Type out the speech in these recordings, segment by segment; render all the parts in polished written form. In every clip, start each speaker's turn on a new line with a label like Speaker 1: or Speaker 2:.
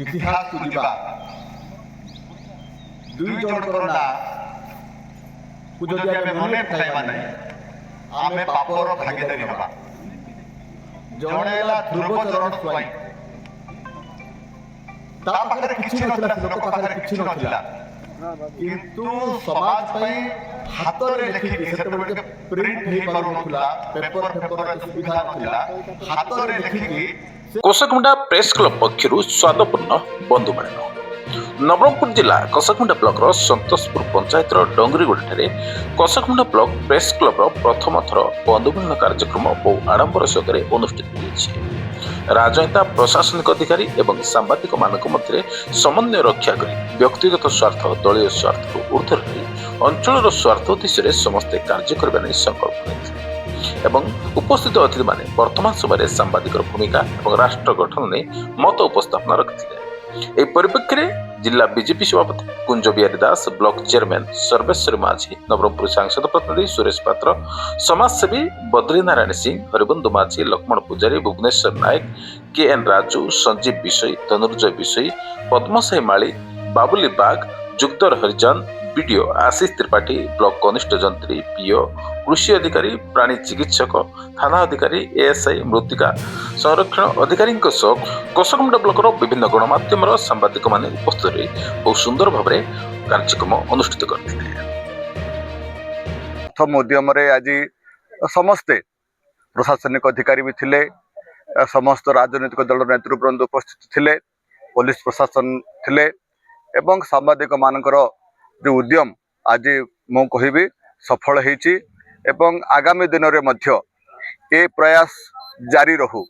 Speaker 1: इतिहास को जीवा दुई जनकर ना को जदि आमे मने पकाइबा नहीं आमे पापर भागीदारी हबा जणेला ध्रुवचरण स्वाई ता पाखरे किछि नथिला लोक पाखरे किछि नथिला किंतु समाज पई हाथ रे लिखि सेते प्रिंट हे पारु नथिला पेपर सुविधा नथिला हाथ रे लिखि
Speaker 2: कोसकमुंडा प्रेस क्लब पक्षरु स्वादपूर्ण बंधु मेलन नवरंगपुर जिला Kosagumuda block Santoshpur panchayat Dongriguda Kosagumuda block press club प्रथम थर बंधु मेलन कार्यक्रम बहु आडंबर सहकारे अनुष्ठित होइछि। राजनेता प्रशासनिक अधिकारी एवं सांबादिक मानक मध्य समन्वय रक्षा करी व्यक्तिगत स्वार्थ दलीय स्वार्थ को ऊर्ध्वर रही अंचल स्वार्थ उद्देश्य समस्ते कार्य करने नहीं संकल्प करते एवं उपस्थित अतिथि माने वर्तमान समय सांबादिक भूमिका और राष्ट्र गठन में मत उपस्थापन रखिते। एही परिप्रेक्षी में जिला बीजेपी सभापति कुंज बिहारी दास, ब्लॉक चेयरमैन सर्वेश्वर माझी, नवरंगपुर सांसद प्रतिनिधि सुरेश पात्र, समाजसेवी बद्रीनारायण सिंह, हरिबंधु माझी, लक्ष्मण पुजारी, भुवनेश्वर नायक, के.एन. राजू, संजीव विषयी, धनुर्जय विषयी, पद्मसाई माली, बाबुली बाग, जुगदर हरिजन, बीडीओ आशीष त्रिपाठी, ब्लॉक कनिष्ठ जंत्री, पीओ, कृषि अधिकारी, प्राणी चिकित्सक, थाना अधिकारी, एएसआई, मृत्तिका संरक्षण अधिकारी कोसकमुंडा ब्लॉक विभिन्न गणमाध्यम सांबादिक माने उपस्थित रही बहुत सुंदर भाव कार्यक्रम अनुष्ठित करते।
Speaker 1: मध्यम आज समस्ते प्रशासनिक अधिकारी भी थिले, समस्त राजनीतिक दल नेतृवृंद उपस्थित थिले, पुलिस प्रशासन थिले एवं सांबादिक मानकर जो उद्यम आज मु कहिबी सफल होईची एवं आगामी दिन रे मध्य ए प्रयास जारी रहू।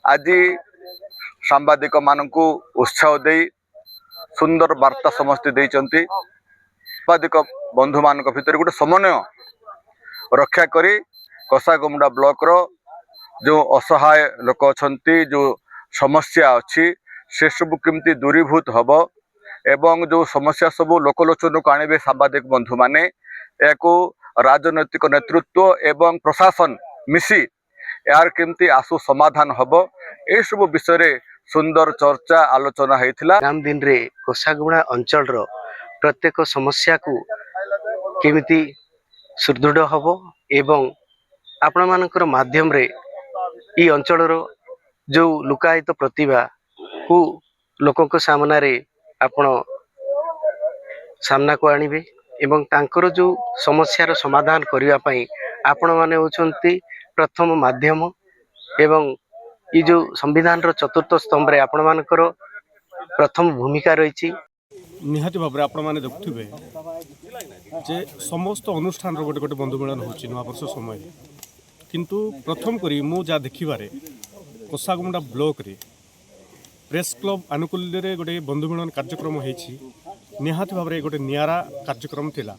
Speaker 1: आज सांबादिक मानकु उत्साह दे सुंदर वार्ता समस्ते देइचंती। सांबादिक बंधु मानक भितर गोटे समन्वय रक्षा करी कोसागमुंडा ब्लॉक रो जो असहाय लोक अछंती, जो समस्या अच्छी से सब केमती दूरीभूत हब एवं जो समस्या सब लोकलोचन को आने सांबादिक बंधु माने याको राजनैतिक नेतृत्व एवं प्रशासन मिसी यार केमती आसु समाधान हब ए सब विषय सुंदर चर्चा आलोचना होइथिला।
Speaker 3: आगामी दिन रे कोसागमुंडा अंचल रो प्रत्येक समस्या को केमिति सुदृढ़ हब एवं आपण मानकर माध्यम रे ई अंचल रो जो लुकायित प्रतिभा को लोकों को सामना रे आपण सामना को आनिबे एवं तांकर जो समस्या रो समाधान करिवा पई आपण माने होचंती प्रथम माध्यम एवं ये जो संविधान रो चतुर्थ स्तंभ रे आपण मानकर प्रथम भूमिका रही।
Speaker 4: निहाती भाव में आपण मैंने देखुवे जे समस्त अनुष्ठान गोटे गोटे बंधु मिलन हो नवा वर्ष समय किंतु प्रथम करी मु जा देखिबारे कोसागमुंडा ब्लॉक रे प्रेस क्लब आनुकूल्य गोटे बंधु मिलन कार्यक्रम होती निहाती भाव में गोटे नियारा कार्यक्रम थिला।